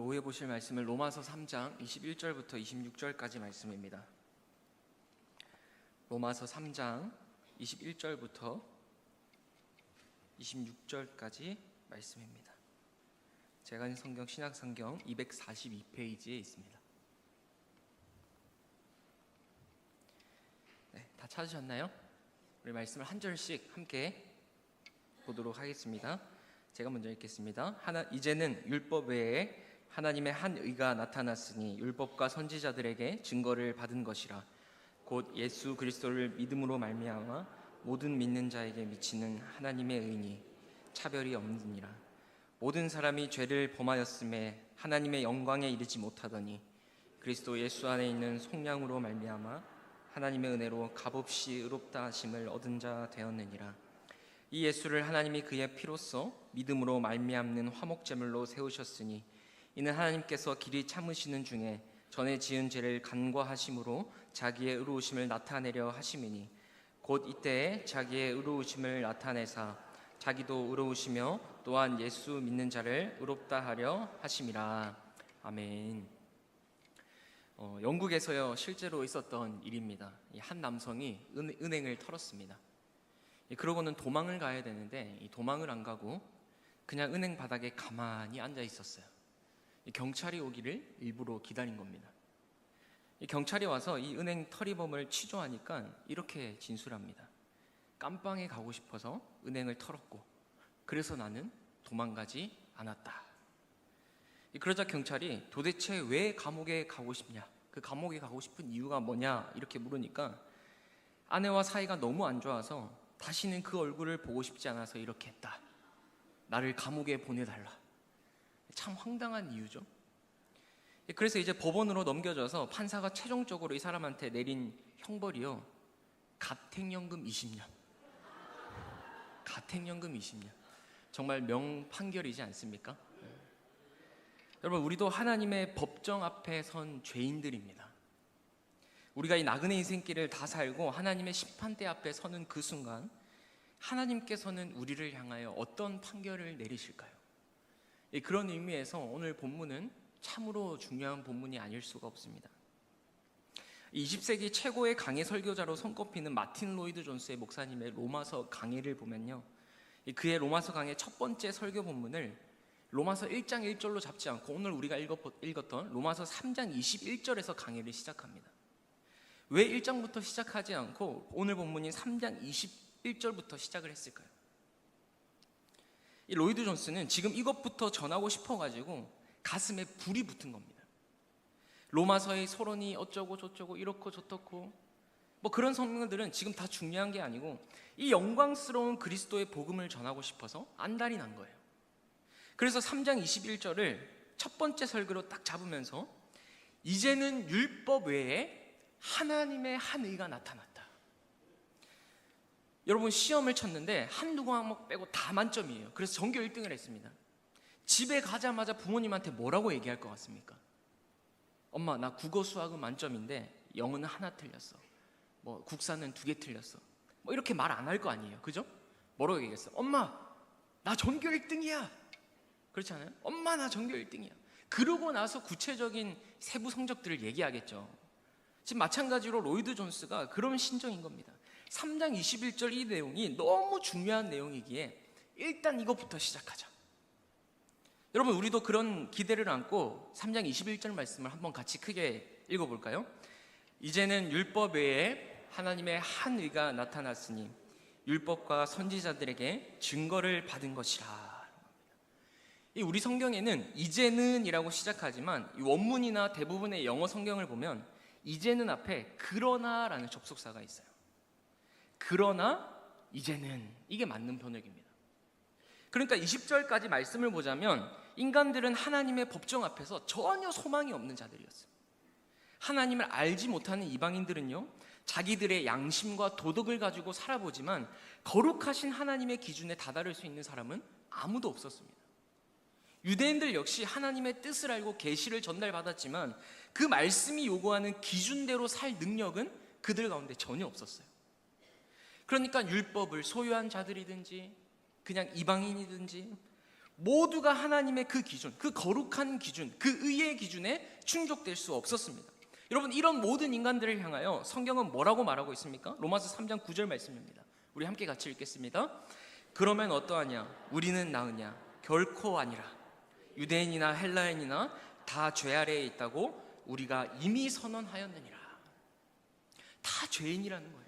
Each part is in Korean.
오후에 보실 말씀은 로마서 3장 21절부터 26절까지 말씀입니다. 로마서 3장 21절부터 26절까지 말씀입니다. 제가 있는 성경 신약성경 242페이지에 있습니다. 네, 다 찾으셨나요? 우리 말씀을 한 절씩 함께 보도록 하겠습니다. 제가 먼저 읽겠습니다. 이제는 율법 외에 하나님의 한 의가 나타났으니 율법과 선지자들에게 증거를 받은 것이라. 곧 예수 그리스도를 믿음으로 말미암아 모든 믿는 자에게 미치는 하나님의 의니 차별이 없느니라. 모든 사람이 죄를 범하였음에 하나님의 영광에 이르지 못하더니 그리스도 예수 안에 있는 속량으로 말미암아 하나님의 은혜로 값없이 의롭다 하심을 얻은 자 되었느니라. 이 예수를 하나님이 그의 피로써 믿음으로 말미암는 화목제물로 세우셨으니 이는 하나님께서 길이 참으시는 중에 전에 지은 죄를 간과하심으로 자기의 의로우심을 나타내려 하심이니 곧 이때에 자기의 의로우심을 나타내사 자기도 의로우시며 또한 예수 믿는 자를 의롭다 하려 하심이라. 아멘. 영국에서요 실제로 있었던 일입니다. 한 남성이 은행을 털었습니다. 그러고는 도망을 가야 되는데 이 도망을 안 가고 그냥 은행 바닥에 가만히 앉아 있었어요. 경찰이 오기를 일부러 기다린 겁니다. 경찰이 와서 이 은행 털이범을 취조하니까 이렇게 진술합니다. 깜빵에 가고 싶어서 은행을 털었고 그래서 나는 도망가지 않았다. 그러자 경찰이 도대체 왜 감옥에 가고 싶냐, 그 감옥에 가고 싶은 이유가 뭐냐 이렇게 물으니까 아내와 사이가 너무 안 좋아서 다시는 그 얼굴을 보고 싶지 않아서 이렇게 했다. 나를 감옥에 보내달라. 참 황당한 이유죠. 그래서 이제 법원으로 넘겨져서 판사가 최종적으로 이 사람한테 내린 형벌이요, 가택연금 20년. 가택연금 20년. 정말 명판결이지 않습니까? 여러분, 우리도 하나님의 법정 앞에 선 죄인들입니다. 우리가 이 나그네 인생길을 다 살고 하나님의 심판대 앞에 서는 그 순간 하나님께서는 우리를 향하여 어떤 판결을 내리실까요? 그런 의미에서 오늘 본문은 참으로 중요한 본문이 아닐 수가 없습니다. 20세기 최고의 강해 설교자로 손꼽히는 마틴 로이드 존스의 목사님의 로마서 강해를 보면요, 그의 로마서 강해 첫 번째 설교 본문을 로마서 1장 1절로 잡지 않고 오늘 우리가 읽었던 로마서 3장 21절에서 강해를 시작합니다. 왜 1장부터 시작하지 않고 오늘 본문인 3장 21절부터 시작을 했을까요? 이 로이드 존스는 지금 이것부터 전하고 싶어가지고 가슴에 불이 붙은 겁니다. 로마서의 서론이 어쩌고 저쩌고 이렇고 저렇고 뭐 그런 성경들은 지금 다 중요한 게 아니고 이 영광스러운 그리스도의 복음을 전하고 싶어서 안달이 난 거예요. 그래서 3장 21절을 첫 번째 설교로 딱 잡으면서 이제는 율법 외에 하나님의 한 의가 나타났다. 여러분, 시험을 쳤는데 한두 과목 빼고 다 만점이에요. 그래서 전교 1등을 했습니다. 집에 가자마자 부모님한테 뭐라고 얘기할 것 같습니까? 엄마, 나 국어 수학은 만점인데 영어는 하나 틀렸어. 뭐 국사는 2개 틀렸어. 뭐 이렇게 말 안 할 거 아니에요. 그죠? 뭐라고 얘기했어? 엄마, 나 전교 1등이야. 그렇지 않아요? 엄마, 나 전교 1등이야. 그러고 나서 구체적인 세부 성적들을 얘기하겠죠. 지금 마찬가지로 로이드 존스가 그런 심정인 겁니다. 3장 21절 이 내용이 너무 중요한 내용이기에 일단 이것부터 시작하자. 여러분, 우리도 그런 기대를 안고 3장 21절 말씀을 한번 같이 크게 읽어볼까요? 이제는 율법 외에 하나님의 한 의가 나타났으니 율법과 선지자들에게 증거를 받은 것이라. 우리 성경에는 이제는 이라고 시작하지만 이 원문이나 대부분의 영어 성경을 보면 이제는 앞에 그러나 라는 접속사가 있어요. 그러나 이제는, 이게 맞는 번역입니다. 그러니까 20절까지 말씀을 보자면 인간들은 하나님의 법정 앞에서 전혀 소망이 없는 자들이었어요. 하나님을 알지 못하는 이방인들은요, 자기들의 양심과 도덕을 가지고 살아보지만 거룩하신 하나님의 기준에 다다를 수 있는 사람은 아무도 없었습니다. 유대인들 역시 하나님의 뜻을 알고 계시를 전달받았지만 그 말씀이 요구하는 기준대로 살 능력은 그들 가운데 전혀 없었어요. 그러니까 율법을 소유한 자들이든지 그냥 이방인이든지 모두가 하나님의 그 기준, 그 거룩한 기준, 그 의의 기준에 충족될 수 없었습니다. 여러분, 이런 모든 인간들을 향하여 성경은 뭐라고 말하고 있습니까? 로마서 3장 9절 말씀입니다. 우리 함께 같이 읽겠습니다. 그러면 어떠하냐? 우리는 나으냐? 결코 아니라. 유대인이나 헬라인이나 다 죄 아래에 있다고 우리가 이미 선언하였느니라. 다 죄인이라는 거예요.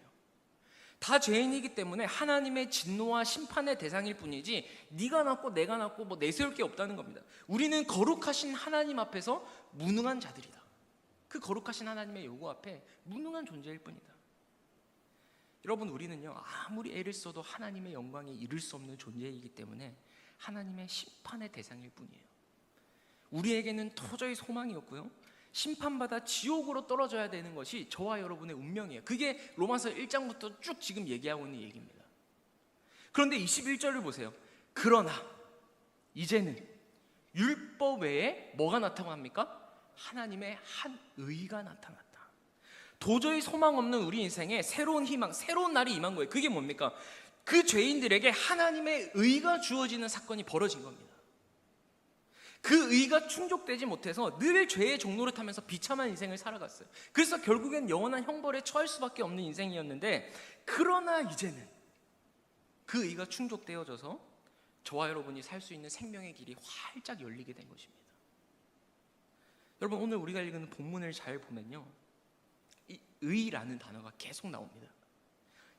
다 죄인이기 때문에 하나님의 진노와 심판의 대상일 뿐이지 네가 낫고 내가 낫고 뭐 내세울 게 없다는 겁니다. 우리는 거룩하신 하나님 앞에서 무능한 자들이다. 그 거룩하신 하나님의 요구 앞에 무능한 존재일 뿐이다. 여러분, 우리는요 아무리 애를 써도 하나님의 영광에 이를 수 없는 존재이기 때문에 하나님의 심판의 대상일 뿐이에요. 우리에게는 도저히 소망이 없고요, 심판받아 지옥으로 떨어져야 되는 것이 저와 여러분의 운명이에요. 그게 로마서 1장부터 쭉 지금 얘기하고 있는 얘기입니다. 그런데 21절을 보세요. 그러나 이제는 율법 외에 뭐가 나타납니까? 하나님의 한 의가 나타났다. 도저히 소망 없는 우리 인생에 새로운 희망, 새로운 날이 임한 거예요. 그게 뭡니까? 그 죄인들에게 하나님의 의가 주어지는 사건이 벌어진 겁니다. 그 의가 충족되지 못해서 늘 죄의 종로를 타면서 비참한 인생을 살아갔어요. 그래서 결국엔 영원한 형벌에 처할 수밖에 없는 인생이었는데, 그러나 이제는 그 의가 충족되어져서 저와 여러분이 살 수 있는 생명의 길이 활짝 열리게 된 것입니다. 여러분, 오늘 우리가 읽은 본문을 잘 보면요, 이 의라는 단어가 계속 나옵니다.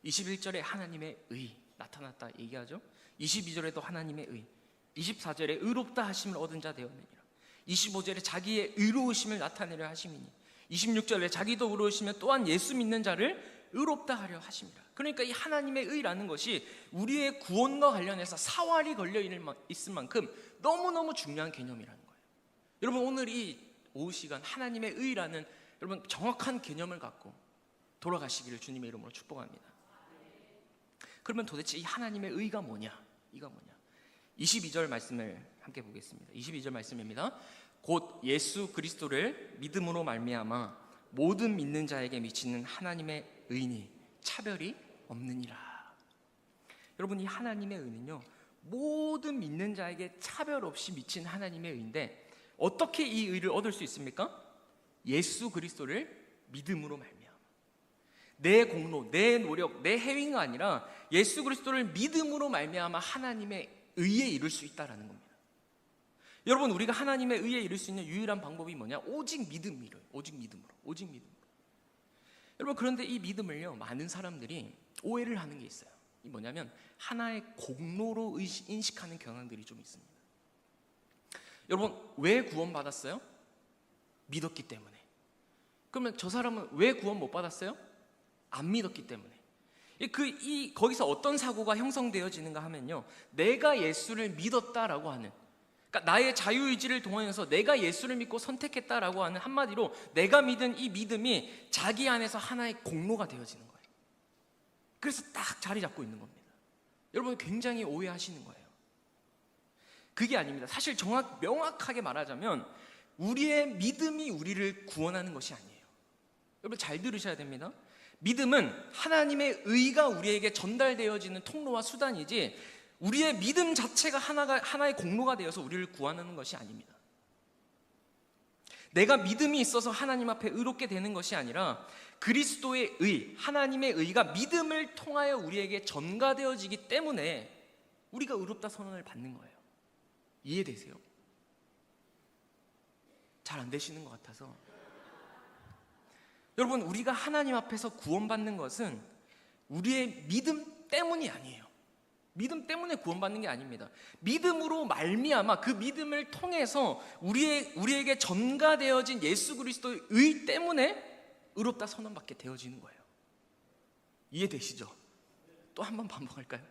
21절에 하나님의 의 나타났다 얘기하죠. 22절에도 하나님의 의, 24절에 의롭다 하심을 얻은 자 되었느니라. 25절에 자기의 의로우심을 나타내려 하심이니, 26절에 자기도 의로우시면 또한 예수 믿는 자를 의롭다 하려 하심이라. 그러니까 이 하나님의 의라는 것이 우리의 구원과 관련해서 사활이 걸려 있을 만큼 너무너무 중요한 개념이라는 거예요. 여러분, 오늘 이 오후 시간 하나님의 의라는 여러분 정확한 개념을 갖고 돌아가시기를 주님의 이름으로 축복합니다. 그러면 도대체 이 하나님의 의가 뭐냐? 이가 뭐냐? 22절 말씀을 함께 보겠습니다. 22절 말씀입니다. 곧 예수 그리스도를 믿음으로 말미암아 모든 믿는 자에게 미치는 하나님의 의니 차별이 없느니라. 여러분, 이 하나님의 의는요 모든 믿는 자에게 차별 없이 미친 하나님의 의인데, 어떻게 이 의를 얻을 수 있습니까? 예수 그리스도를 믿음으로 말미암아. 내 공로, 내 노력, 내 행위가 아니라 예수 그리스도를 믿음으로 말미암아 하나님의 의에 이룰 수 있다라는 겁니다. 여러분, 우리가 하나님의 의에 이룰 수 있는 유일한 방법이 뭐냐? 오직 믿음으로, 오직 믿음으로. 여러분, 그런데 이 믿음을요 많은 사람들이 오해를 하는 게 있어요. 이 뭐냐면 하나의 공로로 인식하는 경향들이 좀 있습니다. 여러분, 왜 구원받았어요? 믿었기 때문에. 그러면 저 사람은 왜 구원 못 받았어요? 안 믿었기 때문에. 거기서 어떤 사고가 형성되어지는가 하면요, 내가 예수를 믿었다라고 하는, 그러니까 나의 자유의지를 동원해서 내가 예수를 믿고 선택했다라고 하는, 한마디로 내가 믿은 이 믿음이 자기 안에서 하나의 공로가 되어지는 거예요. 그래서 딱 자리 잡고 있는 겁니다. 여러분, 굉장히 오해하시는 거예요. 그게 아닙니다. 사실 명확하게 말하자면 우리의 믿음이 우리를 구원하는 것이 아니에요. 여러분, 잘 들으셔야 됩니다. 믿음은 하나님의 의가 우리에게 전달되어지는 통로와 수단이지, 우리의 믿음 자체가 하나의 공로가 되어서 우리를 구원하는 것이 아닙니다. 내가 믿음이 있어서 하나님 앞에 의롭게 되는 것이 아니라 그리스도의 의, 하나님의 의가 믿음을 통하여 우리에게 전가되어지기 때문에 우리가 의롭다 선언을 받는 거예요. 이해되세요? 잘 안 되시는 것 같아서. 여러분, 우리가 하나님 앞에서 구원받는 것은 우리의 믿음 때문이 아니에요. 믿음 때문에 구원받는 게 아닙니다. 믿음으로 말미암아 그 믿음을 통해서 우리에게 전가되어진 예수 그리스도의 의 때문에 의롭다 선언받게 되어지는 거예요. 이해되시죠? 또 한 번 반복할까요?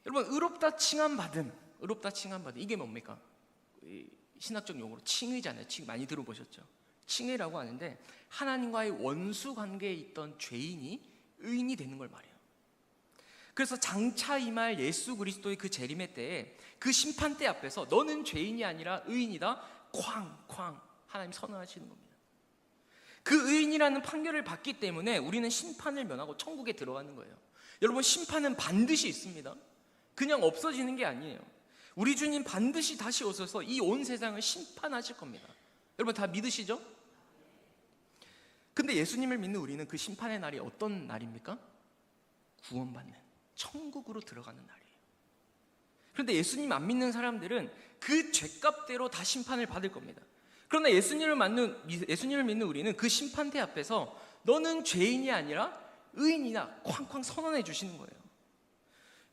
여러분, 의롭다 칭함받음, 이게 뭡니까? 신학적 용어로 칭의잖아요. 칭 많이 들어보셨죠? 칭의라고 하는데 하나님과의 원수 관계에 있던 죄인이 의인이 되는 걸 말해요. 그래서 장차 임할 예수 그리스도의 그 재림의 때에, 그 심판대 앞에서 너는 죄인이 아니라 의인이다, 쾅쾅 하나님 선언하시는 겁니다. 그 의인이라는 판결을 받기 때문에 우리는 심판을 면하고 천국에 들어가는 거예요. 여러분, 심판은 반드시 있습니다. 그냥 없어지는 게 아니에요. 우리 주님 반드시 다시 오셔서 이 온 세상을 심판하실 겁니다. 여러분 다 믿으시죠? 근데 예수님을 믿는 우리는 그 심판의 날이 어떤 날입니까? 구원받는, 천국으로 들어가는 날이에요. 그런데 예수님 안 믿는 사람들은 그 죄값대로 다 심판을 받을 겁니다. 그러나 예수님을 믿는 우리는 그 심판대 앞에서 너는 죄인이 아니라 의인이나 쾅쾅 선언해 주시는 거예요.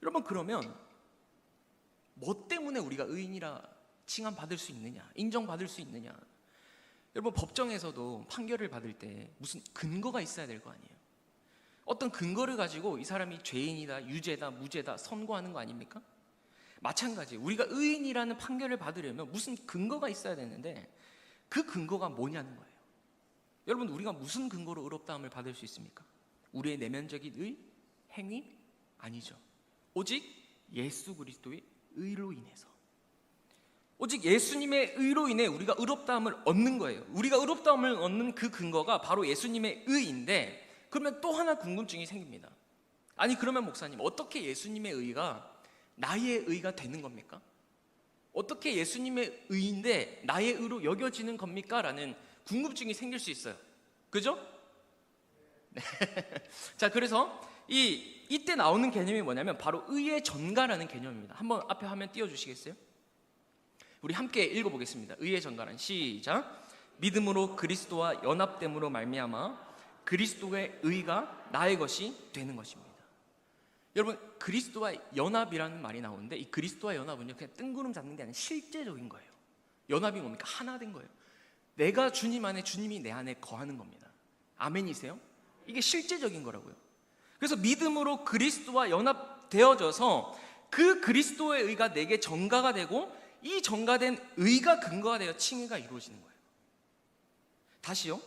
여러분, 그러면 뭐 때문에 우리가 의인이라 칭함받을 수 있느냐, 인정받을 수 있느냐? 여러분, 법정에서도 판결을 받을 때 무슨 근거가 있어야 될 거 아니에요. 어떤 근거를 가지고 이 사람이 죄인이다, 유죄다, 무죄다 선고하는 거 아닙니까? 마찬가지, 우리가 의인이라는 판결을 받으려면 무슨 근거가 있어야 되는데 그 근거가 뭐냐는 거예요. 여러분, 우리가 무슨 근거로 의롭다함을 받을 수 있습니까? 우리의 내면적인 의, 행위? 아니죠. 오직 예수 그리스도의 의로 인해서, 오직 예수님의 의로 인해 우리가 의롭다함을 얻는 거예요. 우리가 의롭다함을 얻는 그 근거가 바로 예수님의 의인데, 그러면 또 하나 궁금증이 생깁니다. 아니, 그러면 목사님, 어떻게 예수님의 의가 나의 의가 되는 겁니까? 어떻게 예수님의 의인데 나의 의로 여겨지는 겁니까? 라는 궁금증이 생길 수 있어요. 그죠? 네. 자, 그래서 이때 나오는 개념이 뭐냐면 바로 의의 전가라는 개념입니다. 한번 앞에 화면 띄워주시겠어요? 우리 함께 읽어보겠습니다. 의의 전가란, 시작. 믿음으로 그리스도와 연합됨으로 말미암아 그리스도의 의가 나의 것이 되는 것입니다. 여러분, 그리스도와 연합이라는 말이 나오는데 이 그리스도와 연합은요, 그냥 뜬구름 잡는 게 아니라 실제적인 거예요. 연합이 뭡니까? 하나 된 거예요. 내가 주님 안에, 주님이 내 안에 거하는 겁니다. 아멘이세요? 이게 실제적인 거라고요. 그래서 믿음으로 그리스도와 연합되어져서 그 그리스도의 의가 내게 전가가 되고, 이 전가된 의가 근거가 되어 칭의가 이루어지는 거예요. 다시요,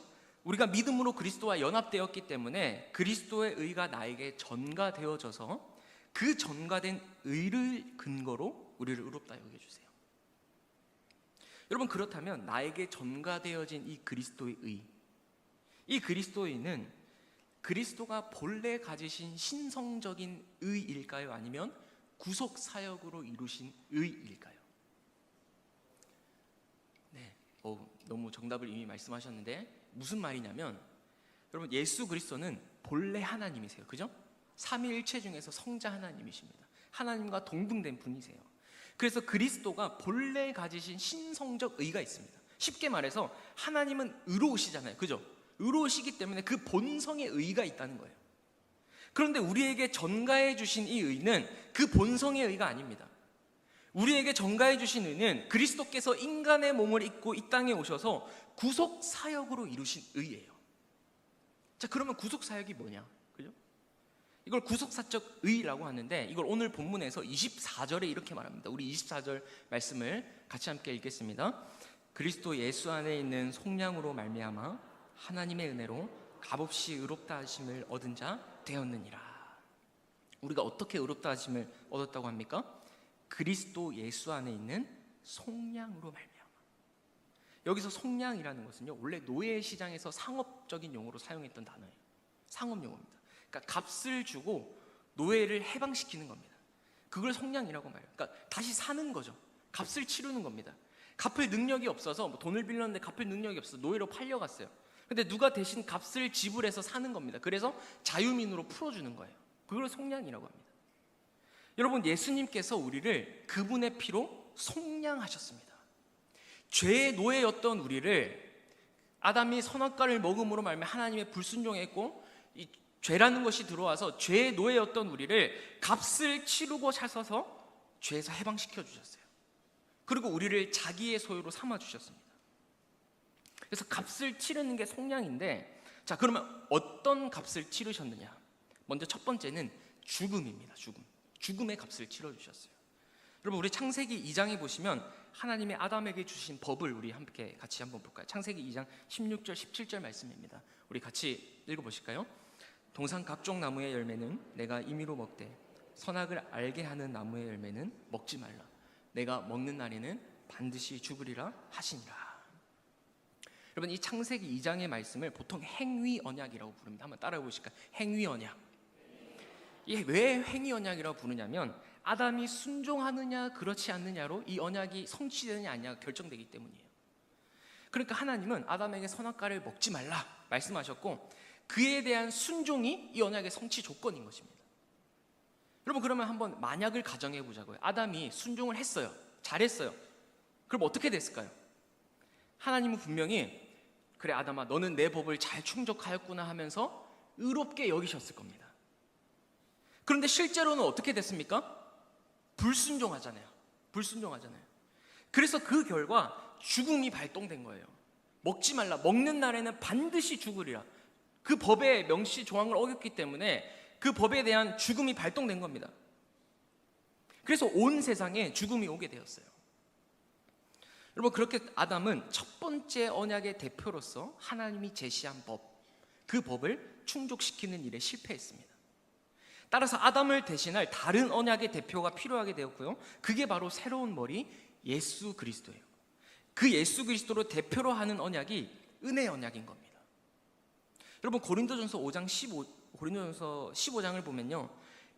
우리가 믿음으로 그리스도와 연합되었기 때문에 그리스도의 의가 나에게 전가되어져서 그 전가된 의를 근거로 우리를 의롭다 여겨주세요. 여러분, 그렇다면 나에게 전가되어진 이 그리스도의 의, 이 그리스도의 의는 그리스도가 본래 가지신 신성적인 의일까요? 아니면 구속 사역으로 이루신 의일까요? 네, 너무 정답을 이미 말씀하셨는데 무슨 말이냐면, 여러분, 예수 그리스도는 본래 하나님이세요. 그죠? 삼위일체 중에서 성자 하나님이십니다. 하나님과 동등된 분이세요. 그래서 그리스도가 본래 가지신 신성적 의가 있습니다. 쉽게 말해서 하나님은 의로우시잖아요. 그죠? 의로우시기 때문에 그 본성의 의가 있다는 거예요. 그런데 우리에게 전가해 주신 이 의는 그 본성의 의가 아닙니다. 우리에게 전가해 주신 의는 그리스도께서 인간의 몸을 입고 이 땅에 오셔서 구속 사역으로 이루신 의예요. 자, 그러면 구속 사역이 뭐냐? 그죠? 이걸 구속사적 의라고 하는데, 이걸 오늘 본문에서 24절에 이렇게 말합니다. 우리 24절 말씀을 같이 함께 읽겠습니다. 그리스도 예수 안에 있는 속량으로 말미암아 하나님의 은혜로 값없이 의롭다 하심을 얻은 자 되었느니라. 우리가 어떻게 의롭다 하심을 얻었다고 합니까? 그리스도 예수 안에 있는 속량으로 말미암아. 여기서 속량이라는 것은요, 원래 노예 시장에서 상업적인 용어로 사용했던 단어예요. 상업 용어입니다. 그러니까 값을 주고 노예를 해방시키는 겁니다. 그걸 속량이라고 말해요. 그러니까 다시 사는 거죠. 값을 치르는 겁니다. 갚을 능력이 없어서, 돈을 빌렸는데 갚을 능력이 없어서 노예로 팔려갔어요. 근데 누가 대신 값을 지불해서 사는 겁니다. 그래서 자유민으로 풀어주는 거예요. 그걸 속량이라고 합니다. 여러분, 예수님께서 우리를 그분의 피로 속량하셨습니다. 죄의 노예였던 우리를, 아담이 선악과를 먹음으로 말미암아 하나님의 불순종했고 이 죄라는 것이 들어와서 죄의 노예였던 우리를 값을 치르고 사셔서 죄에서 해방시켜 주셨어요. 그리고 우리를 자기의 소유로 삼아 주셨습니다. 그래서 값을 치르는 게 속량인데, 자, 그러면 어떤 값을 치르셨느냐? 먼저 첫 번째는 죽음입니다. 죽음의 값을 치러주셨어요. 여러분, 우리 창세기 2장에 보시면 하나님의 아담에게 주신 법을 우리 함께 같이 한번 볼까요? 창세기 2장 16절 17절 말씀입니다. 우리 같이 읽어보실까요? 동산 각종 나무의 열매는 내가 임의로 먹되 선악을 알게 하는 나무의 열매는 먹지 말라. 내가 먹는 날에는 반드시 죽으리라 하시니라. 여러분, 이 창세기 2장의 말씀을 보통 행위 언약이라고 부릅니다. 한번 따라해 보실까요? 행위 언약. 이게 왜 행위 언약이라고 부르냐면, 아담이 순종하느냐 그렇지 않느냐로 이 언약이 성취되느냐 아니냐가 결정되기 때문이에요. 그러니까 하나님은 아담에게 선악과를 먹지 말라 말씀하셨고, 그에 대한 순종이 이 언약의 성취 조건인 것입니다. 여러분, 그러면 한번 만약을 가정해 보자고요. 아담이 순종을 했어요. 잘했어요. 그럼 어떻게 됐을까요? 하나님은 분명히 그래 아담아 너는 내 법을 잘 충족하였구나 하면서 의롭게 여기셨을 겁니다. 그런데 실제로는 어떻게 됐습니까? 불순종하잖아요. 그래서 그 결과 죽음이 발동된 거예요. 먹지 말라, 먹는 날에는 반드시 죽으리라. 그 법의 명시 조항을 어겼기 때문에 그 법에 대한 죽음이 발동된 겁니다. 그래서 온 세상에 죽음이 오게 되었어요. 여러분, 그렇게 아담은 첫 번째 언약의 대표로서 하나님이 제시한 법, 그 법을 충족시키는 일에 실패했습니다. 따라서 아담을 대신할 다른 언약의 대표가 필요하게 되었고요. 그게 바로 새로운 머리 예수 그리스도예요. 그 예수 그리스도로 대표로 하는 언약이 은혜의 언약인 겁니다. 여러분, 고린도전서 15장을 보면요,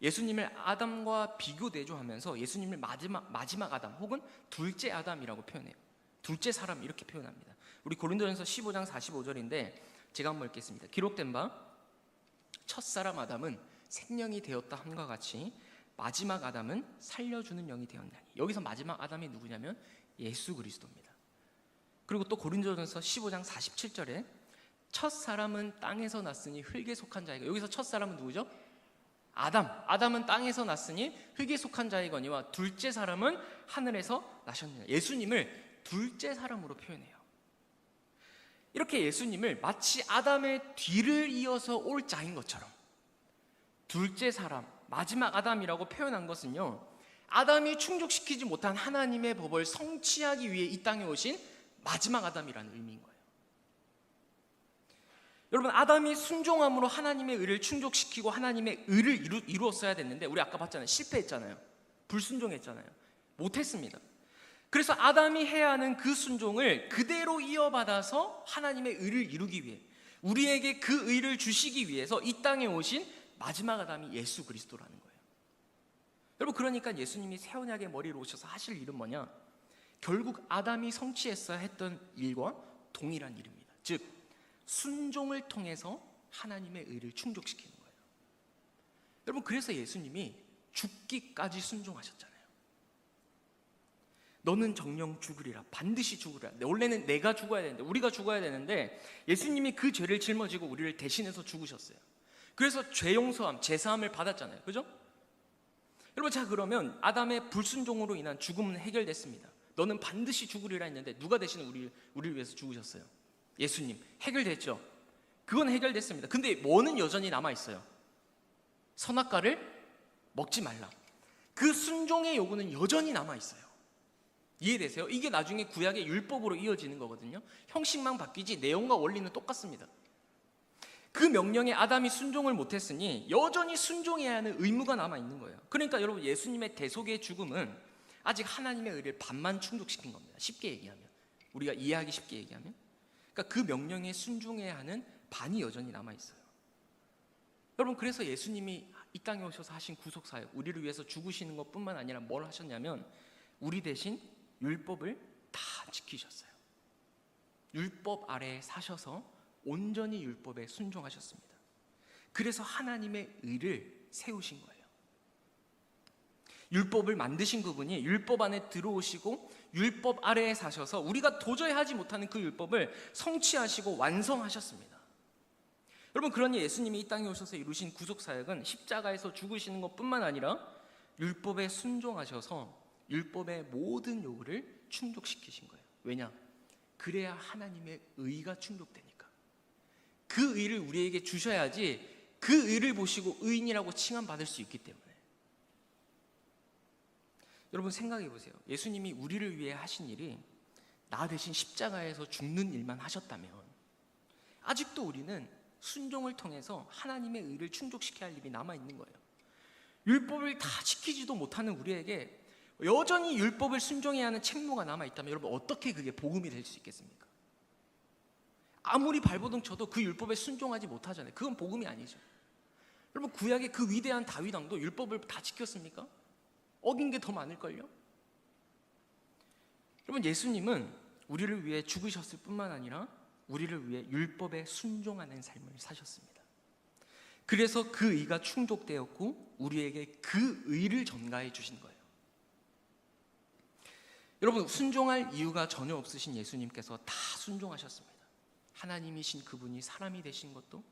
예수님을 아담과 비교 대조하면서 예수님을 마지막 아담 혹은 둘째 아담이라고 표현해요. 둘째 사람 이렇게 표현합니다. 우리 고린도전서 15장 45절인데 제가 한번 읽겠습니다. 기록된 바 첫사람 아담은 생명이 되었다 함과 같이 마지막 아담은 살려주는 영이 되었나니. 여기서 마지막 아담이 누구냐면 예수 그리스도입니다. 그리고 또 고린도전서 15장 47절에 첫 사람은 땅에서 났으니 흙에 속한 자이고, 여기서 첫 사람은 누구죠? 아담은 땅에서 났으니 흙에 속한 자이거니와 둘째 사람은 하늘에서 나셨느니라. 예수님을 둘째 사람으로 표현해요. 이렇게 예수님을 마치 아담의 뒤를 이어서 올 자인 것처럼 둘째 사람, 마지막 아담이라고 표현한 것은요, 아담이 충족시키지 못한 하나님의 법을 성취하기 위해 이 땅에 오신 마지막 아담이라는 의미인 거예요. 여러분, 아담이 순종함으로 하나님의 의를 충족시키고 하나님의 의를 이루었어야 됐는데, 우리 아까 봤잖아요. 실패했잖아요. 불순종했잖아요. 못했습니다. 그래서 아담이 해야 하는 그 순종을 그대로 이어받아서 하나님의 의를 이루기 위해, 우리에게 그 의를 주시기 위해서 이 땅에 오신 마지막 아담이 예수 그리스도라는 거예요. 여러분, 그러니까 예수님이 새 언약의 머리로 오셔서 하실 일은 뭐냐? 결국 아담이 성취했어야 했던 일과 동일한 일입니다. 즉 순종을 통해서 하나님의 의를 충족시키는 거예요. 여러분, 그래서 예수님이 죽기까지 순종하셨잖아요. 너는 정령 죽으리라, 반드시 죽으리라. 원래는 내가 죽어야 되는데, 우리가 죽어야 되는데 예수님이 그 죄를 짊어지고 우리를 대신해서 죽으셨어요. 그래서 죄 용서함, 제사함을 받았잖아요. 그죠? 여러분, 자 그러면 아담의 불순종으로 인한 죽음은 해결됐습니다. 너는 반드시 죽으리라 했는데 누가 대신 우리를 위해서 죽으셨어요? 예수님. 해결됐죠? 그건 해결됐습니다. 근데 뭐는 여전히 남아있어요? 선악과를 먹지 말라. 그 순종의 요구는 여전히 남아있어요. 이해되세요? 이게 나중에 구약의 율법으로 이어지는 거거든요. 형식만 바뀌지 내용과 원리는 똑같습니다. 그 명령에 아담이 순종을 못했으니 여전히 순종해야 하는 의무가 남아있는 거예요. 그러니까 여러분, 예수님의 대속의 죽음은 아직 하나님의 의를 반만 충족시킨 겁니다. 쉽게 얘기하면, 우리가 이해하기 쉽게 얘기하면, 그러니까 그 명령에 순종해야 하는 반이 여전히 남아있어요. 여러분, 그래서 예수님이 이 땅에 오셔서 하신 구속사역, 우리를 위해서 죽으시는 것뿐만 아니라 뭘 하셨냐면 우리 대신 율법을 다 지키셨어요. 율법 아래에 사셔서 온전히 율법에 순종하셨습니다. 그래서 하나님의 의를 세우신 거예요. 율법을 만드신 그분이 율법 안에 들어오시고 율법 아래에 사셔서 우리가 도저히 하지 못하는 그 율법을 성취하시고 완성하셨습니다. 여러분, 그러니 예수님이 이 땅에 오셔서 이루신 구속사역은 십자가에서 죽으시는 것뿐만 아니라 율법에 순종하셔서 율법의 모든 요구를 충족시키신 거예요. 왜냐? 그래야 하나님의 의가 충족되니까. 그 의를 우리에게 주셔야지 그 의를 보시고 의인이라고 칭함받을 수 있기 때문에. 여러분, 생각해 보세요. 예수님이 우리를 위해 하신 일이 나 대신 십자가에서 죽는 일만 하셨다면 아직도 우리는 순종을 통해서 하나님의 의를 충족시켜야 할 일이 남아있는 거예요. 율법을 다 지키지도 못하는 우리에게 여전히 율법을 순종해야 하는 책무가 남아있다면 여러분, 어떻게 그게 복음이 될 수 있겠습니까? 아무리 발버둥 쳐도 그 율법에 순종하지 못하잖아요. 그건 복음이 아니죠. 여러분, 구약의 그 위대한 다윗 왕도 율법을 다 지켰습니까? 어긴 게 더 많을걸요? 여러분, 예수님은 우리를 위해 죽으셨을 뿐만 아니라 우리를 위해 율법에 순종하는 삶을 사셨습니다. 그래서 그 의가 충족되었고 우리에게 그 의를 전가해 주신 거예요. 여러분, 순종할 이유가 전혀 없으신 예수님께서 다 순종하셨습니다. 하나님이신 그분이 사람이 되신 것도,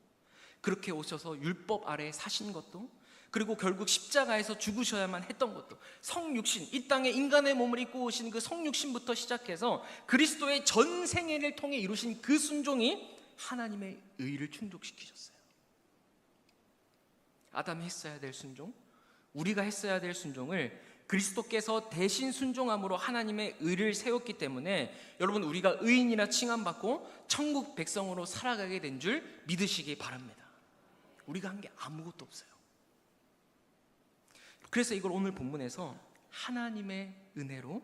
그렇게 오셔서 율법 아래 사신 것도, 그리고 결국 십자가에서 죽으셔야만 했던 것도, 성육신, 이 땅에 인간의 몸을 입고 오신 그 성육신부터 시작해서 그리스도의 전 생애를 통해 이루신 그 순종이 하나님의 의를 충족시키셨어요. 아담이 했어야 될 순종, 우리가 했어야 될 순종을 그리스도께서 대신 순종함으로 하나님의 의를 세웠기 때문에 여러분, 우리가 의인이라 칭함받고 천국 백성으로 살아가게 된 줄 믿으시기 바랍니다. 우리가 한 게 아무것도 없어요. 그래서 이걸 오늘 본문에서 하나님의 은혜로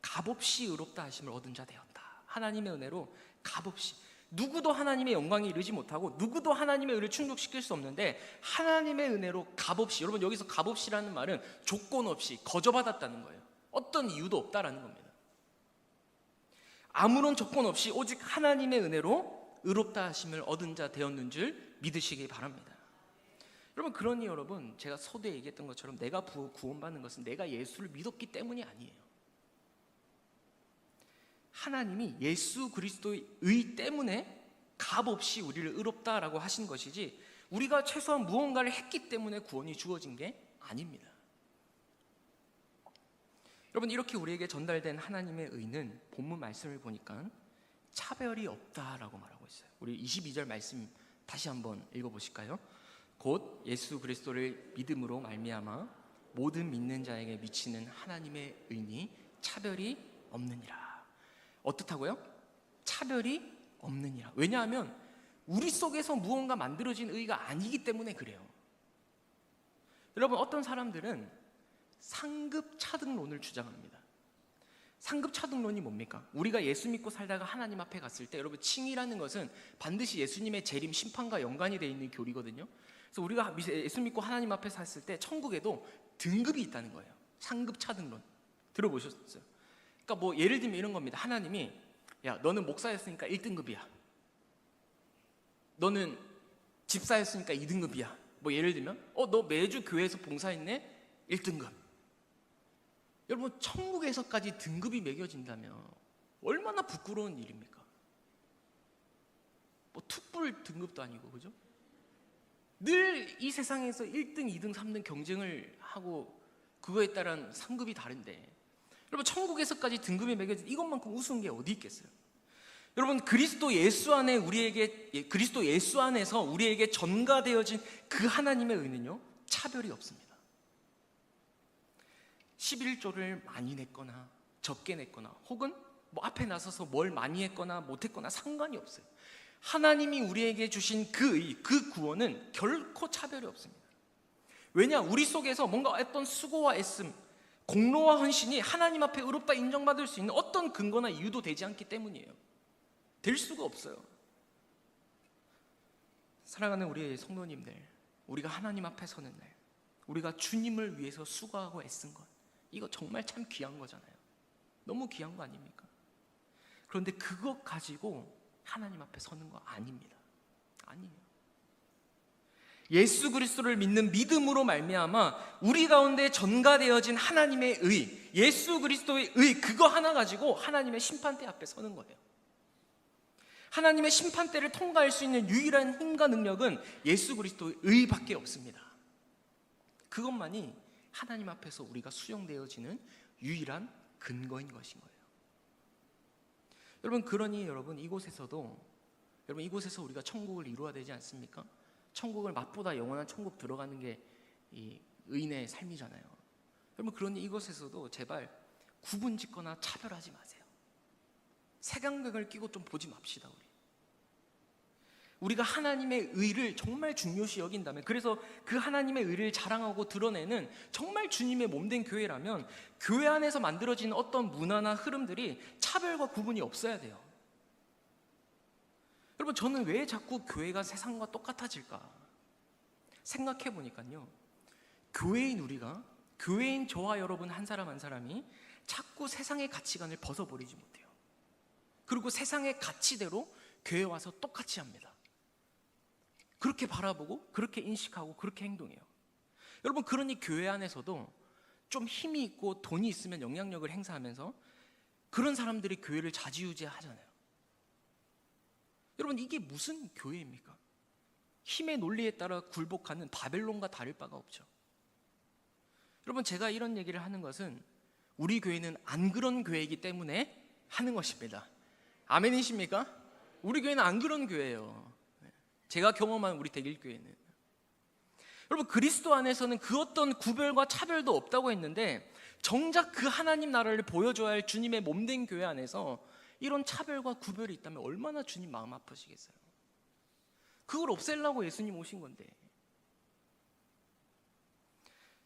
값없이 의롭다 하심을 얻은 자 되었다. 하나님의 은혜로 값없이, 누구도 하나님의 영광에 이르지 못하고 누구도 하나님의 의를 충족시킬 수 없는데 하나님의 은혜로 값없이, 여러분 여기서 값없이라는 말은 조건 없이 거저받았다는 거예요. 어떤 이유도 없다라는 겁니다. 아무런 조건 없이 오직 하나님의 은혜로 의롭다 하심을 얻은 자 되었는 줄 믿으시기 바랍니다. 여러분, 그러니 여러분, 제가 서두에 얘기했던 것처럼 내가 구원받는 것은 내가 예수를 믿었기 때문이 아니에요. 하나님이 예수 그리스도의 의 때문에 값없이 우리를 의롭다라고 하신 것이지 우리가 최소한 무언가를 했기 때문에 구원이 주어진 게 아닙니다. 여러분, 이렇게 우리에게 전달된 하나님의 의는 본문 말씀을 보니까 차별이 없다라고 말하고 있어요. 우리 22절 말씀 다시 한번 읽어보실까요? 곧 예수 그리스도를 믿음으로 말미암아 모든 믿는 자에게 미치는 하나님의 의니 차별이 없느니라. 어떻다고요? 차별이 없느니라. 왜냐하면 우리 속에서 무언가 만들어진 의가 아니기 때문에 그래요. 여러분, 어떤 사람들은 상급 차등론을 주장합니다. 상급 차등론이 뭡니까? 우리가 예수 믿고 살다가 하나님 앞에 갔을 때, 여러분, 칭이라는 것은 반드시 예수님의 재림 심판과 연관이 되어 있는 교리거든요. 그래서 우리가 예수 믿고 하나님 앞에 섰을 때 천국에도 등급이 있다는 거예요. 상급 차등론 들어보셨어요? 그러니까 뭐 예를 들면 이런 겁니다. 하나님이, 야, 너는 목사였으니까 1등급이야. 너는 집사였으니까 2등급이야. 뭐 예를 들면 너 매주 교회에서 봉사했네? 1등급. 여러분, 천국에서까지 등급이 매겨진다면 얼마나 부끄러운 일입니까? 뭐 투뿔 등급도 아니고, 그죠? 늘 이 세상에서 1등, 2등, 3등 경쟁을 하고 그거에 따른 상급이 다른데, 여러분, 천국에서까지 등급이 매겨진 이것만큼 우스운 게 어디 있겠어요? 여러분, 그리스도 예수 안에서 우리에게 전가되어진 그 하나님의 의는요, 차별이 없습니다. 11조를 많이 냈거나 적게 냈거나 혹은 뭐 앞에 나서서 뭘 많이 했거나 못했거나 상관이 없어요. 하나님이 우리에게 주신 그 의, 그 구원은 결코 차별이 없습니다. 왜냐? 우리 속에서 뭔가 어떤 수고와 애씀, 공로와 헌신이 하나님 앞에 의롭다 인정받을 수 있는 어떤 근거나 이유도 되지 않기 때문이에요. 될 수가 없어요. 사랑하는 우리의 성도님들, 우리가 하나님 앞에 서는 날, 우리가 주님을 위해서 수고하고 애쓴 것, 이거 정말 참 귀한 거잖아요. 너무 귀한 거 아닙니까? 그런데 그것 가지고 하나님 앞에 서는 거 아닙니다. 아니에요. 예수 그리스도를 믿는 믿음으로 말미암아 우리 가운데 전가되어진 하나님의 의, 예수 그리스도의 의, 그거 하나 가지고 하나님의 심판대 앞에 서는 거예요. 하나님의 심판대를 통과할 수 있는 유일한 힘과 능력은 예수 그리스도의 의밖에 없습니다. 그것만이 하나님 앞에서 우리가 수용되어지는 유일한 근거인 것인 거예요. 여러분, 그러니 여러분, 이곳에서 우리가 천국을 이루어야 되지 않습니까? 천국을 맛보다 영원한 천국 들어가는 게 이 의인의 삶이잖아요. 여러분, 그러니 이곳에서도 제발 구분 짓거나 차별하지 마세요. 색안경을 끼고 좀 보지 맙시다. 우리가 하나님의 의를 정말 중요시 여긴다면, 그래서 그 하나님의 의를 자랑하고 드러내는 정말 주님의 몸된 교회라면 교회 안에서 만들어지는 어떤 문화나 흐름들이 차별과 구분이 없어야 돼요. 여러분, 저는 왜 자꾸 교회가 세상과 똑같아질까 생각해 보니까요, 교회인 우리가 교회인 저와 여러분 한 사람 한 사람이 자꾸 세상의 가치관을 벗어버리지 못해요. 그리고 세상의 가치대로 교회에 와서 똑같이 합니다. 그렇게 바라보고 그렇게 인식하고 그렇게 행동해요. 여러분, 그러니 교회 안에서도 좀 힘이 있고 돈이 있으면 영향력을 행사하면서 그런 사람들이 교회를 좌지우지하잖아요. 여러분, 이게 무슨 교회입니까? 힘의 논리에 따라 굴복하는 바벨론과 다를 바가 없죠. 여러분, 제가 이런 얘기를 하는 것은 우리 교회는 안 그런 교회이기 때문에 하는 것입니다. 아멘이십니까? 우리 교회는 안 그런 교회예요. 제가 경험한 우리 대길교회는. 여러분, 그리스도 안에서는 그 어떤 구별과 차별도 없다고 했는데 정작 그 하나님 나라를 보여줘야 할 주님의 몸된 교회 안에서 이런 차별과 구별이 있다면 얼마나 주님 마음 아프시겠어요. 그걸 없애려고 예수님 오신 건데.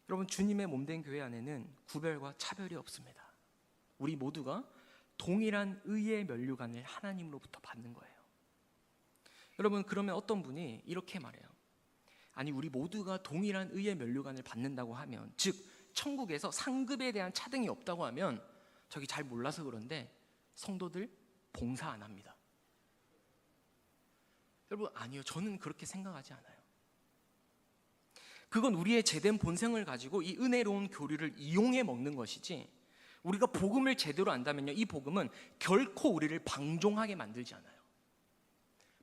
여러분, 주님의 몸된 교회 안에는 구별과 차별이 없습니다. 우리 모두가 동일한 의의 면류관을 하나님으로부터 받는 거예요. 여러분, 그러면 어떤 분이 이렇게 말해요. 아니, 우리 모두가 동일한 의의 면류관을 받는다고 하면, 즉 천국에서 상급에 대한 차등이 없다고 하면 저기 잘 몰라서 그런데 성도들 봉사 안 합니다. 여러분, 아니요, 저는 그렇게 생각하지 않아요. 그건 우리의 제된 본성을 가지고 이 은혜로운 교리를 이용해 먹는 것이지, 우리가 복음을 제대로 안다면요, 이 복음은 결코 우리를 방종하게 만들지 않아요.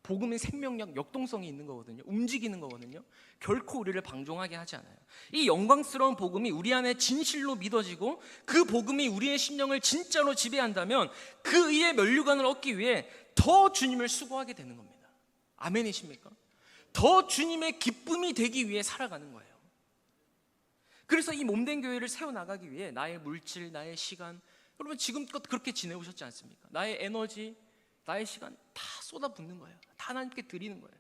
복음의 생명력, 역동성이 있는 거거든요. 움직이는 거거든요. 결코 우리를 방종하게 하지 않아요. 이 영광스러운 복음이 우리 안에 진실로 믿어지고 그 복음이 우리의 심령을 진짜로 지배한다면 그 의의 면류관을 얻기 위해 더 주님을 수고하게 되는 겁니다. 아멘이십니까? 더 주님의 기쁨이 되기 위해 살아가는 거예요. 그래서 이 몸된 교회를 세워나가기 위해 나의 물질, 나의 시간, 여러분 지금껏 그렇게 지내오셨지 않습니까? 나의 에너지, 나의 시간 다 쏟아붓는 거예요. 다 하나님께 드리는 거예요.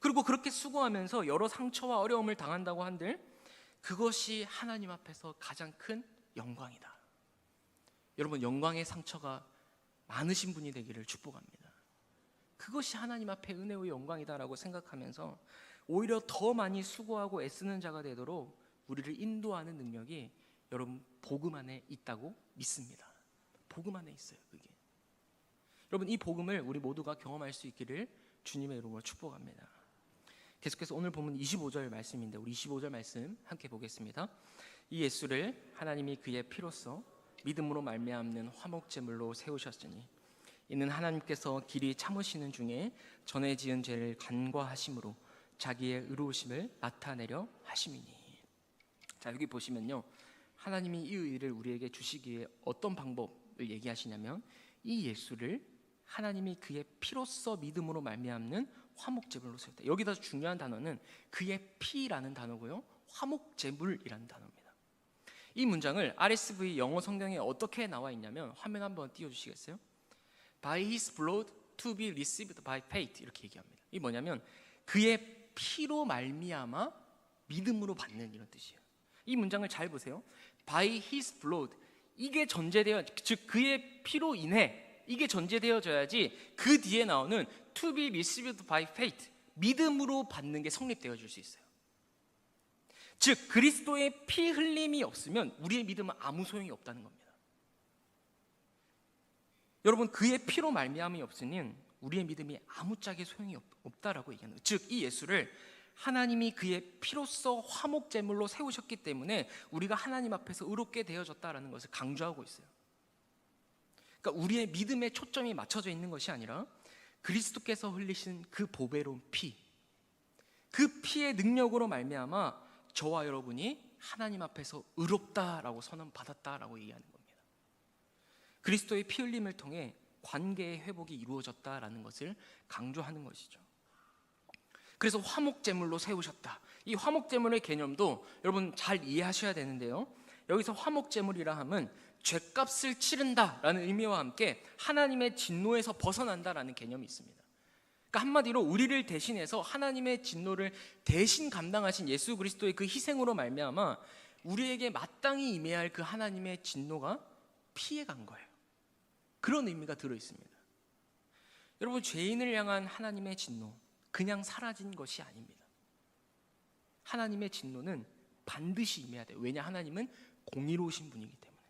그리고 그렇게 수고하면서 여러 상처와 어려움을 당한다고 한들 그것이 하나님 앞에서 가장 큰 영광이다. 여러분, 영광의 상처가 많으신 분이 되기를 축복합니다. 그것이 하나님 앞에 은혜의 영광이다라고 생각하면서 오히려 더 많이 수고하고 애쓰는 자가 되도록 우리를 인도하는 능력이 여러분 복음 안에 있다고 믿습니다. 복음 안에 있어요. 그게. 여러분, 이 복음을 우리 모두가 경험할 수 있기를 주님의 이름으로 축복합니다. 계속해서 오늘 본문 25절 말씀인데 우리 25절 말씀 함께 보겠습니다. 이 예수를 하나님이 그의 피로써 믿음으로 말미암는 화목제물로 세우셨으니 이는 하나님께서 길이 참으시는 중에 전에 지은 죄를 간과하심으로 자기의 의로우심을 나타내려 하심이니. 자, 여기 보시면요, 하나님이 이 의를 우리에게 주시기에 어떤 방법을 얘기하시냐면 이 예수를 하나님이 그의 피로써 믿음으로 말미암는 화목제물로 세웠다. 여기다 중요한 단어는 그의 피라는 단어고요, 화목제물이라는 단어입니다. 이 문장을 RSV 영어 성경에 어떻게 나와 있냐면 화면 한번 띄워주시겠어요? By his blood to be received by faith, 이렇게 얘기합니다. 이게 뭐냐면 그의 피로 말미암아 믿음으로 받는, 이런 뜻이에요. 이 문장을 잘 보세요. By his blood, 이게 전제되어, 즉 그의 피로 인해, 이게 전제되어져야지 그 뒤에 나오는 to be received by faith, 믿음으로 받는 게 성립되어질 수 있어요. 즉 그리스도의 피 흘림이 없으면 우리의 믿음은 아무 소용이 없다는 겁니다. 여러분, 그의 피로 말미암이 없으니 우리의 믿음이 아무짝에 소용이 없다라고 얘기하는 거예요. 즉 이 예수를 하나님이 그의 피로써 화목제물로 세우셨기 때문에 우리가 하나님 앞에서 의롭게 되어졌다라는 것을 강조하고 있어요. 그러니까 우리의 믿음에 초점이 맞춰져 있는 것이 아니라 그리스도께서 흘리신 그 보배로운 피, 그 피의 능력으로 말미암아 저와 여러분이 하나님 앞에서 의롭다라고 선언받았다라고 얘기하는 겁니다. 그리스도의 피 흘림을 통해 관계의 회복이 이루어졌다라는 것을 강조하는 것이죠. 그래서 화목제물로 세우셨다. 이 화목제물의 개념도 여러분 잘 이해하셔야 되는데요, 여기서 화목제물이라 함은 죗값을 치른다라는 의미와 함께 하나님의 진노에서 벗어난다라는 개념이 있습니다. 그러니까 한마디로 우리를 대신해서 하나님의 진노를 대신 감당하신 예수 그리스도의 그 희생으로 말미암아 우리에게 마땅히 임해야 할 그 하나님의 진노가 피해간 거예요. 그런 의미가 들어있습니다. 여러분, 죄인을 향한 하나님의 진노 그냥 사라진 것이 아닙니다. 하나님의 진노는 반드시 임해야 돼요. 왜냐? 하나님은 공의로우신 분이기 때문에.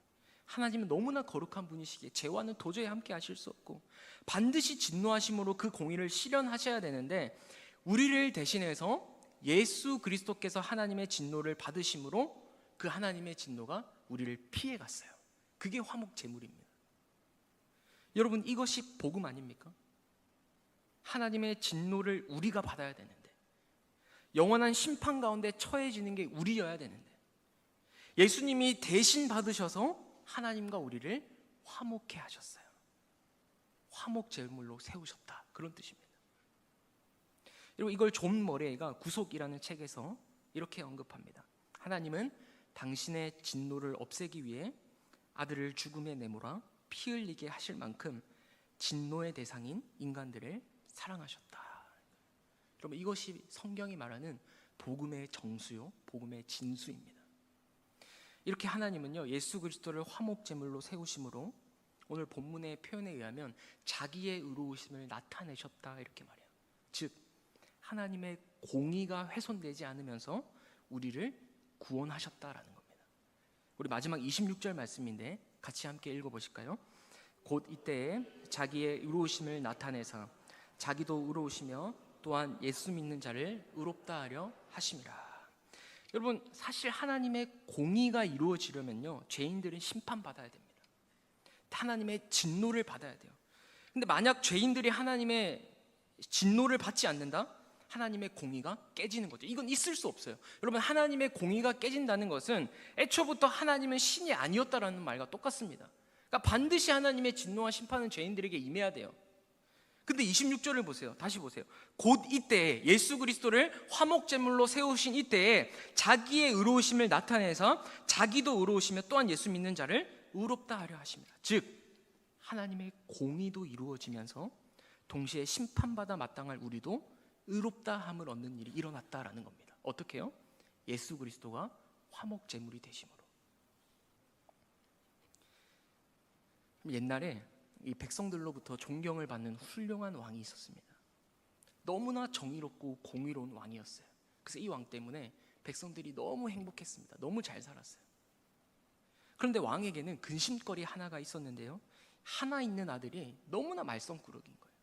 하나님은 너무나 거룩한 분이시기에 죄와는 도저히 함께 하실 수 없고 반드시 진노하심으로 그 공의를 실현하셔야 되는데, 우리를 대신해서 예수 그리스도께서 하나님의 진노를 받으심으로 그 하나님의 진노가 우리를 피해 갔어요. 그게 화목 제물입니다. 여러분, 이것이 복음 아닙니까? 하나님의 진노를 우리가 받아야 되는데, 영원한 심판 가운데 처해지는 게 우리여야 되는데, 예수님이 대신 받으셔서 하나님과 우리를 화목해 하셨어요. 화목 제물로 세우셨다, 그런 뜻입니다. 그리고 이걸 존 머레이가 구속이라는 책에서 이렇게 언급합니다. 하나님은 당신의 진노를 없애기 위해 아들을 죽음에 내몰아 피 흘리게 하실 만큼 진노의 대상인 인간들을 사랑하셨다. 여러분, 이것이 성경이 말하는 복음의 정수요, 복음의 진수입니다. 이렇게 하나님은요, 예수 그리스도를 화목 제물로 세우심으로 오늘 본문의 표현에 의하면 자기의 의로우심을 나타내셨다, 이렇게 말해요. 즉 하나님의 공의가 훼손되지 않으면서 우리를 구원하셨다라는 겁니다. 우리 마지막 26절 말씀인데 같이 함께 읽어보실까요? 곧 이때에 자기의 의로우심을 나타내사 자기도 의로우시며 또한 예수 믿는 자를 의롭다 하려 하심이라. 여러분, 사실 하나님의 공의가 이루어지려면요, 죄인들은 심판받아야 됩니다. 하나님의 진노를 받아야 돼요. 근데 만약 죄인들이 하나님의 진노를 받지 않는다? 하나님의 공의가 깨지는 거죠. 이건 있을 수 없어요. 여러분, 하나님의 공의가 깨진다는 것은 애초부터 하나님은 신이 아니었다라는 말과 똑같습니다. 그러니까 반드시 하나님의 진노와 심판은 죄인들에게 임해야 돼요. 근데 26절을 보세요. 다시 보세요. 곧 이때에, 예수 그리스도를 화목제물로 세우신 이때에 자기의 의로우심을 나타내서 자기도 의로우시며 또한 예수 믿는 자를 의롭다 하려 하십니다. 즉 하나님의 공의도 이루어지면서 동시에 심판받아 마땅할 우리도 의롭다 함을 얻는 일이 일어났다라는 겁니다. 어떻게요? 예수 그리스도가 화목제물이 되심으로. 옛날에 이 백성들로부터 존경을 받는 훌륭한 왕이 있었습니다. 너무나 정의롭고 공의로운 왕이었어요. 그래서 이 왕 때문에 백성들이 너무 행복했습니다. 너무 잘 살았어요. 그런데 왕에게는 근심거리 하나가 있었는데요, 하나 있는 아들이 너무나 말썽꾸러기인 거예요.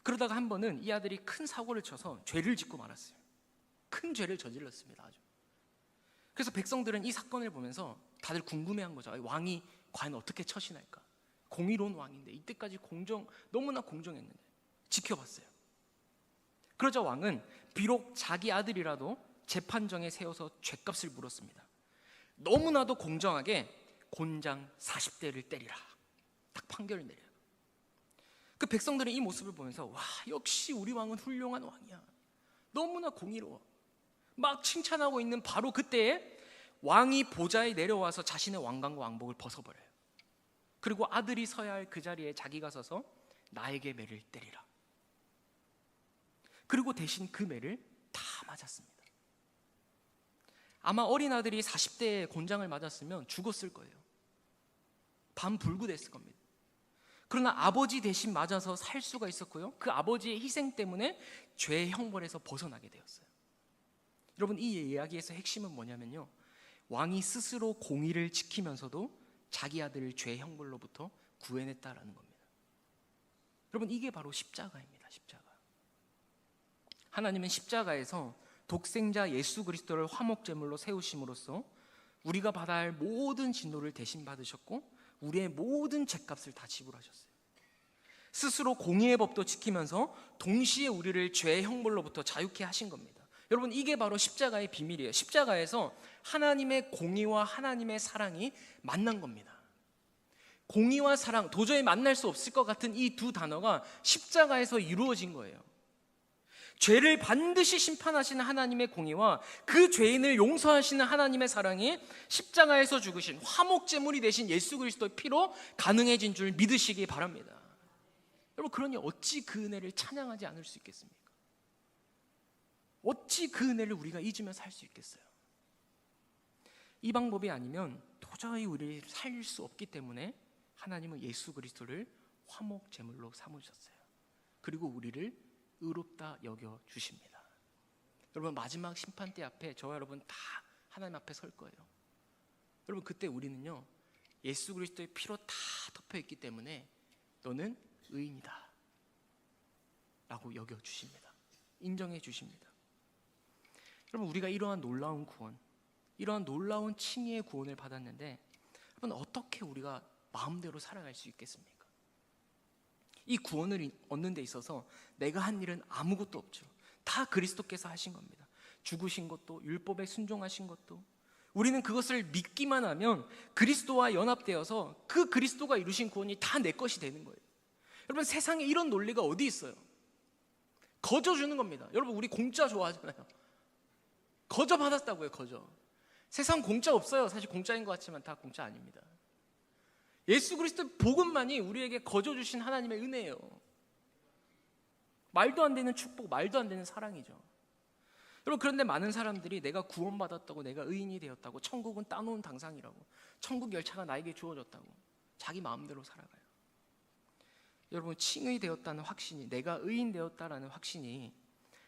그러다가 한 번은 이 아들이 큰 사고를 쳐서 죄를 짓고 말았어요. 큰 죄를 저질렀습니다. 아주. 그래서 백성들은 이 사건을 보면서 다들 궁금해한 거죠. 왕이 과연 어떻게 처신할까? 공의로운 왕인데, 이때까지 너무나 공정했는데 지켜봤어요. 그러자 왕은 비록 자기 아들이라도 재판정에 세워서 죄값을 물었습니다. 너무나도 공정하게 곤장 40대를 때리라, 딱 판결을 내려요. 그 백성들은 이 모습을 보면서 와, 역시 우리 왕은 훌륭한 왕이야, 너무나 공의로워, 막 칭찬하고 있는 바로 그때에 왕이 보좌에 내려와서 자신의 왕관과 왕복을 벗어버려요. 그리고 아들이 서야 할 그 자리에 자기가 서서 나에게 매를 때리라. 그리고 대신 그 매를 다 맞았습니다. 아마 어린 아들이 40대에 곤장을 맞았으면 죽었을 거예요. 반불구됐을 겁니다. 그러나 아버지 대신 맞아서 살 수가 있었고요, 그 아버지의 희생 때문에 죄의 형벌에서 벗어나게 되었어요. 여러분, 이 이야기에서 핵심은 뭐냐면요, 왕이 스스로 공의를 지키면서도 자기 아들을 죄의 형벌로부터 구해냈다라는 겁니다. 여러분, 이게 바로 십자가입니다. 십자가. 하나님은 십자가에서 독생자 예수 그리스도를 화목제물로 세우심으로써 우리가 받아야 할 모든 진노를 대신 받으셨고 우리의 모든 죄값을 다 지불하셨어요. 스스로 공의의 법도 지키면서 동시에 우리를 죄의 형벌로부터 자유케 하신 겁니다. 여러분, 이게 바로 십자가의 비밀이에요. 십자가에서 하나님의 공의와 하나님의 사랑이 만난 겁니다. 공의와 사랑, 도저히 만날 수 없을 것 같은 이 두 단어가 십자가에서 이루어진 거예요. 죄를 반드시 심판하시는 하나님의 공의와 그 죄인을 용서하시는 하나님의 사랑이 십자가에서 죽으신 화목제물이 되신 예수 그리스도의 피로 가능해진 줄 믿으시기 바랍니다. 여러분, 그러니 어찌 그 은혜를 찬양하지 않을 수 있겠습니까? 어찌 그 은혜를 우리가 잊으며 살 수 있겠어요? 이 방법이 아니면 도저히 우리를 살릴 수 없기 때문에 하나님은 예수 그리스도를 화목제물로 삼으셨어요. 그리고 우리를 의롭다 여겨 주십니다. 여러분 마지막 심판대 앞에 저와 여러분 다 하나님 앞에 설 거예요. 여러분 그때 우리는요 예수 그리스도의 피로 다 덮여있기 때문에 너는 의인이다 라고 여겨주십니다. 인정해 주십니다. 여러분 우리가 이러한 놀라운 구원, 이러한 놀라운 칭의의 구원을 받았는데 여러분 어떻게 우리가 마음대로 살아갈 수 있겠습니까? 이 구원을 얻는 데 있어서 내가 한 일은 아무것도 없죠. 다 그리스도께서 하신 겁니다. 죽으신 것도, 율법에 순종하신 것도, 우리는 그것을 믿기만 하면 그리스도와 연합되어서 그 그리스도가 이루신 구원이 다 내 것이 되는 거예요. 여러분 세상에 이런 논리가 어디 있어요? 거저 주는 겁니다. 여러분 우리 공짜 좋아하잖아요. 거저 받았다고요. 거저. 세상 공짜 없어요. 사실 공짜인 것 같지만 다 공짜 아닙니다. 예수 그리스도 복음만이 우리에게 거저 주신 하나님의 은혜예요. 말도 안 되는 축복, 말도 안 되는 사랑이죠. 여러분 그런데 많은 사람들이 내가 구원받았다고, 내가 의인이 되었다고, 천국은 따놓은 당상이라고, 천국 열차가 나에게 주어졌다고 자기 마음대로 살아가요. 여러분 칭의 되었다는 확신이, 내가 의인 되었다라는 확신이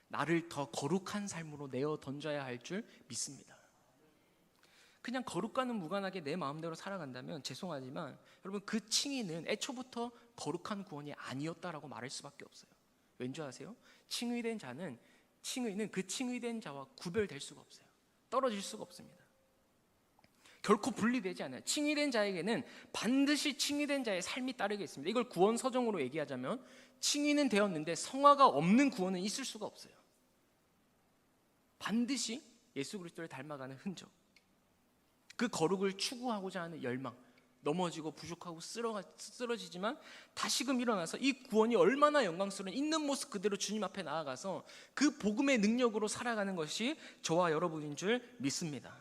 나를 더 거룩한 삶으로 내어 던져야 할 줄 믿습니다. 그냥 거룩과는 무관하게 내 마음대로 살아간다면 죄송하지만 여러분 그 칭의는 애초부터 거룩한 구원이 아니었다라고 말할 수밖에 없어요. 왠지 아세요? 칭의된 자는, 칭의는 그 칭의된 자와 구별될 수가 없어요. 떨어질 수가 없습니다. 결코 분리되지 않아요. 칭의된 자에게는 반드시 칭의된 자의 삶이 따르게 있습니다. 이걸 구원 서정으로 얘기하자면 칭의는 되었는데 성화가 없는 구원은 있을 수가 없어요. 반드시 예수 그리스도를 닮아가는 흔적, 그 거룩을 추구하고자 하는 열망, 넘어지고 부족하고 쓰러지지만 다시금 일어나서 이 구원이 얼마나 영광스러운, 있는 모습 그대로 주님 앞에 나아가서 그 복음의 능력으로 살아가는 것이 저와 여러분인 줄 믿습니다.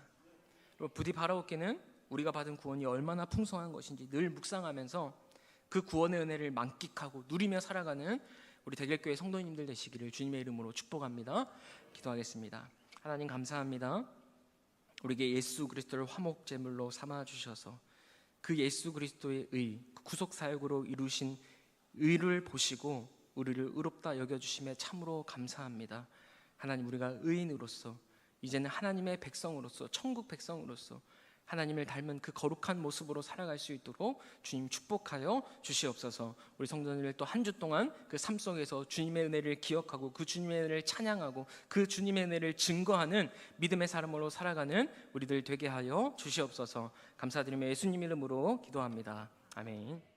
부디 바라옵기는 우리가 받은 구원이 얼마나 풍성한 것인지 늘 묵상하면서 그 구원의 은혜를 만끽하고 누리며 살아가는 우리 대결교회 성도님들 되시기를 주님의 이름으로 축복합니다. 기도하겠습니다. 하나님 감사합니다. 우리에게 예수 그리스도를 화목 제물로 삼아 주셔서 그 예수 그리스도의 의, 구속 사역으로 이루신 의를 보시고 우리를 의롭다 여겨주심에 참으로 감사합니다. 하나님 우리가 의인으로서 이제는 하나님의 백성으로서, 천국 백성으로서 하나님을 닮은 그 거룩한 모습으로 살아갈 수 있도록 주님 축복하여 주시옵소서. 우리 성도님들 또 한 주 동안 그 삶 속에서 주님의 은혜를 기억하고 그 주님의 은혜를 찬양하고 그 주님의 은혜를 증거하는 믿음의 사람으로 살아가는 우리들 되게 하여 주시옵소서. 감사드리며 예수님 이름으로 기도합니다. 아멘.